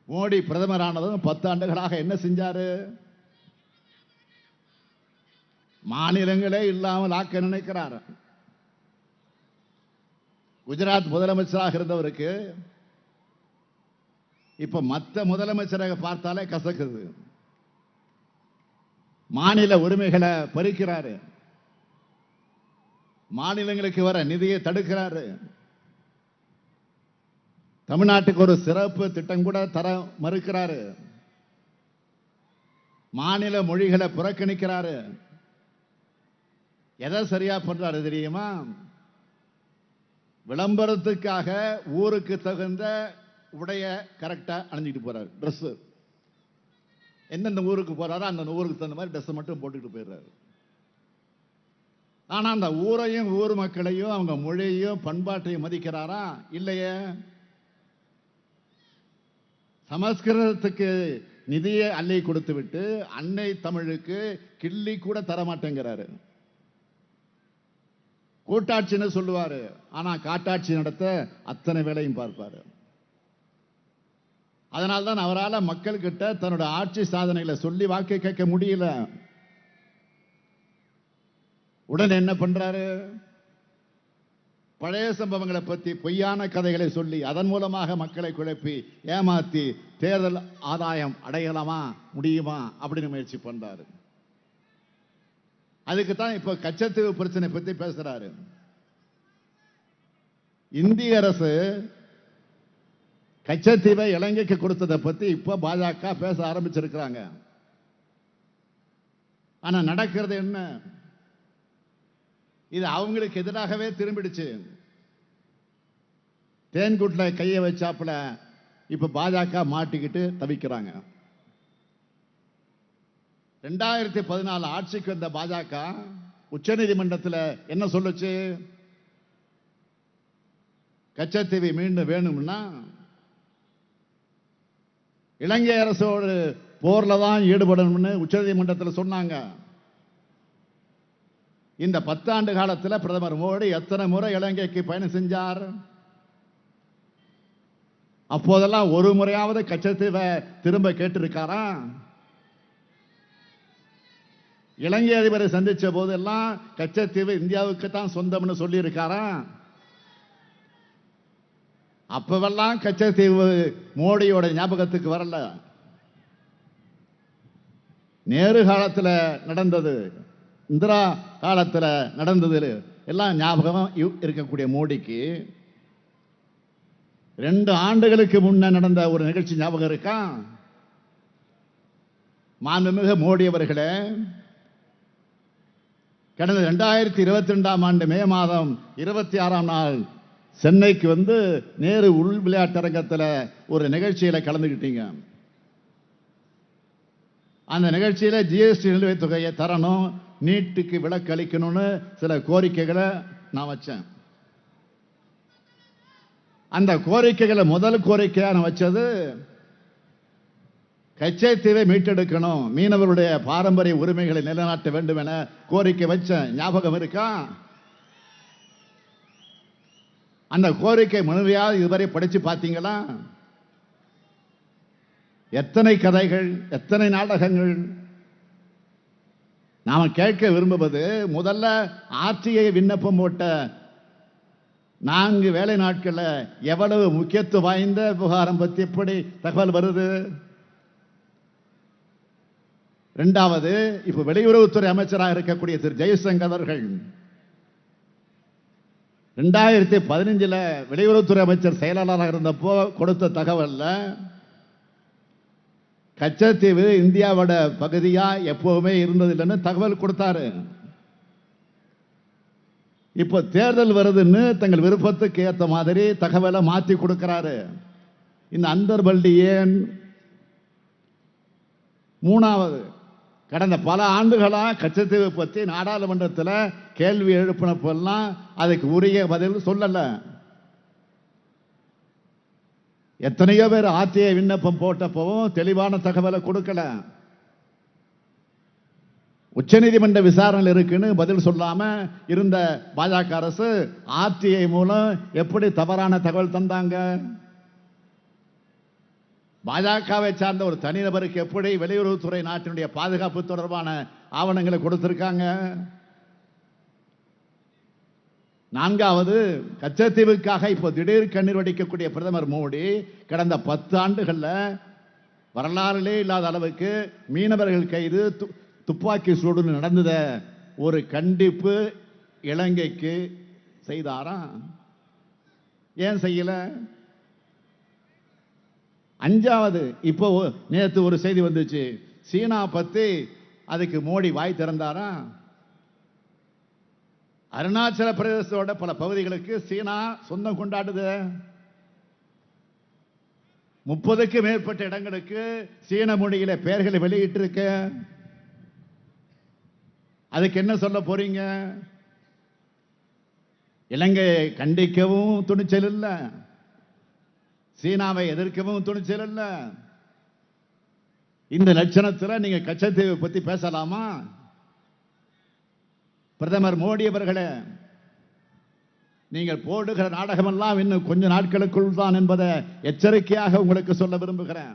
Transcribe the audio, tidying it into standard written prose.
மோடி பிரதமரானதும் 10 ஆண்டுகளாக என்ன செஞ்சாரு? மாநிலங்களே இல்லாமல் ஆக்க நினைக்கிறார். குஜராத் முதலமைச்சராக இருந்தவருக்கு இப்ப மற்ற முதலமைச்சராக பார்த்தாலே கசக்குது. மாநில உரிமைகளை பறிக்கிறாரு, மாநிலங்களுக்கு வர நிதியை தடுக்கிறாரு, தமிழ்நாட்டுக்கு ஒரு சிறப்பு திட்டம் கூட தர மறுக்கிறாரு, மாநில மொழிகளை புறக்கணிக்கிறாரு. எதை சரியா பண்றாரு தெரியுமா? விளம்பரத்துக்காக ஊருக்கு தகுந்த உடைய கரெக்டா அணிஞ்சிட்டு போறாரு. ட்ரெஸ் எந்தெந்த ஊருக்கு போறாரோ அந்த ஊருக்கு தகுந்த மாதிரி ட்ரெஸ் மட்டும் போட்டுக்கிட்டு போயிடுறாரு. ஆனா அந்த ஊரையும் ஊர் மக்களையும் அவங்க மொழியையும் பண்பாட்டையும் மதிக்கிறாரா? இல்லையே. சமஸ்கிருதத்துக்கு நிதியை அள்ளி கொடுத்து விட்டு அன்னை தமிழுக்கு கிள்ளி கூட தரமாட்டேங்கிறாரு. கூட்டாட்சின்னு சொல்லுவாரு, ஆனா காட்டாட்சி நடத்த அத்தனை வேலையும் பார்ப்பாரு. அதனால்தான் அவரால் மக்கள் கிட்ட தன்னோட ஆட்சி சாதனைகளை சொல்லி வாக்கு கேட்க முடியல. உடனே என்ன பண்றாரு? பழைய சம்பவங்களை பத்தி பொய்யான கதைகளை சொல்லி அதன் மூலமாக மக்களை குழப்பி ஏமாத்தி தேர்தல் ஆதாயம் அடையலாமா முடியுமா அப்படின்னு முயற்சி பண்றாரு. அதுக்கு தான் இப்ப கச்சத்தீவு பிரச்சனை பத்தி பேசுறாரு. இந்திய அரசு கச்சத்தீவை இலங்கைக்கு கொடுத்ததை பத்தி இப்ப பாஜக பேச ஆரம்பிச்சிருக்கிறாங்க. ஆனா நடக்கிறது என்ன? இது அவங்களுக்கு எதிராகவே திரும்பிடுச்சு. தேன்கூட்ல கையை வச்சாப்புல இப்ப பாஜக மாட்டிக்கிட்டு தவிக்கிறாங்க. 2014 ஆட்சிக்கு வந்த பாஜக உச்சநீதிமன்றத்தில் என்ன சொல்லுச்சு? கச்சத்தீவை மீண்டும் வேணும்னா இலங்கை அரசோடு போர்ல தான் ஈடுபடணும்னு உச்சநீதிமன்றத்தில் சொன்னாங்க. இந்த 10 ஆண்டு காலத்தில் பிரதமர் மோடி எத்தனை முறை இலங்கைக்கு பயணம் செஞ்சார்? அப்போதெல்லாம் ஒரு முறையாவது கச்சத்தீவை திரும்ப கேட்டிருக்காரா? இலங்கை அதிபரை சந்திச்ச போதெல்லாம் கச்சத்தீவு இந்தியாவுக்கு தான் சொந்தம்னு சொல்லி இருக்காரா? அப்பவெல்லாம் கச்சத்தீவு மோடியோட ஞாபகத்துக்கு வரல. நேரு காலத்தில் நடந்தது, இந்திரா காலத்தில் நடந்தது எல்லாம் ஞாபகம் இருக்கக்கூடிய மோடிக்கு 2 ஆண்டுகளுக்கு முன்ன நடந்த ஒரு நிகழ்ச்சி ஞாபகம் இருக்கா? மாண்புமிகு மோடி அவர்களே, கடந்த 2022ஆம் ஆண்டு மே மாதம் 26ஆம் நாள் சென்னைக்கு வந்து நேரு உள் விளையாட்டரங்கத்தில் ஒரு நிகழ்ச்சியில கலந்துக்கிட்டீங்க. அந்த நிகழ்ச்சியில ஜிஎஸ்டி நிலுவைத் தொகையை தரணும், நீட்டுக்கு விலக்கு அளிக்கணும்னு சில கோரிக்கைகளை நான் வச்சேன். அந்த கோரிக்கைகளை முதல் கோரிக்கையா நான் வச்சது கச்சத்தீவை மீட்டெடுக்கணும், மீனவருடைய பாரம்பரிய உரிமைகளை நிலைநாட்ட வேண்டும் என கோரிக்கை வச்சேன். ஞாபகம் இருக்கா? அந்த கோரிக்கை மனுவையாவது இதுவரை படிச்சு பார்த்தீங்களா? எத்தனை கதைகள், எத்தனை நாடகங்கள். நாம கேட்க விரும்புவது, முதல்ல ஆர்டிஐ விண்ணப்பம் போட்ட 4 வேலை நாட்கள்ல எவ்வளவு முக்கியத்துவம் வாய்ந்த விவகாரம் பற்றி எப்படி தகவல் வருது? 2வது, இப்ப வெளியுறவுத்துறை அமைச்சராக இருக்கக்கூடிய திரு ஜெய்சங்கர் அவர்கள் 2015 வெளியுறவுத்துறை அமைச்சர் செயலாளராக இருந்தப்போ கொடுத்த தகவல்ல கச்சத்தீவு இந்தியாவோட பகுதியா எப்பவுமே இருந்ததில்லைன்னு தகவல் கொடுத்தாரு. இப்போ தேர்தல் வருதுன்னு தங்கள் விருப்பத்துக்கு ஏற்ற மாதிரி தகவலை மாற்றி கொடுக்கிறாரு. இந்த அந்தர்பல்டி ஏன்? 3வது, கடந்த பல ஆண்டுகளா கச்சத்தீவு பற்றி நாடாளுமன்றத்தில் கேள்வி எழுப்பினப்பெல்லாம் அதுக்கு உரிய பதில் சொல்லல. எத்தனையோ பேர் ஆர்டிஐ விண்ணப்பம் போட்டப்பவும் தெளிவான தகவலை கொடுக்கல. உச்சநீதிமன்ற விசாரணை இருக்குன்னு பதில் சொல்லாம இருந்த பாஜக அரசு ஆர்டிஐ மூலம் எப்படி தவறான தகவல் தந்தாங்க? பாஜகவை சார்ந்த ஒரு தனிநபருக்கு எப்படி வெளியுறவுத்துறை நாட்டினுடைய பாதுகாப்பு தொடர்பான ஆவணங்களை கொடுத்திருக்காங்க? நான்காவது, கச்சத்தீவுக்காக இப்போ திடீர் கண்ணீர் வடிக்கக்கூடிய பிரதமர் மோடி கடந்த 10 ஆண்டுகள்ல வரலாறிலே இல்லாத அளவுக்கு மீனவர்கள் கைது, துப்பாக்கி சூடு நடந்தத ஒரு கண்டிப்பு இலங்கைக்கு செய்தாரா? ஏன் செய்யல? அஞ்சாவது, இப்போ நேற்று ஒரு செய்தி வந்துச்சு, சீனா பத்தி அதுக்கு மோடி வாய் திறந்தாரா? அருணாச்சல பிரதேசத்தோட பல பகுதிகளுக்கு சீனா சொந்தம் கொண்டாடுது. 30க்கு மேற்பட்ட இடங்களுக்கு சீன மொழியில பெயர்களை வெளியிட்டு இருக்க. அதுக்கு என்ன சொல்ல போறீங்க? இலங்கையை கண்டிக்கவும் துணிச்சல் இல்ல, சீனாவை எதிர்க்கவும் துணிச்சல் இல்ல. இந்த லட்சணத்தில் நீங்க கச்சத்தீவை பத்தி பேசலாமா? பிரதமர் மோடி அவர்களே, நீங்கள் போடுகிற நாடகமெல்லாம் இன்னும் கொஞ்ச நாட்களுக்குள் தான் என்பதை எச்சரிக்கையாக உங்களுக்கு சொல்ல விரும்புகிறேன்.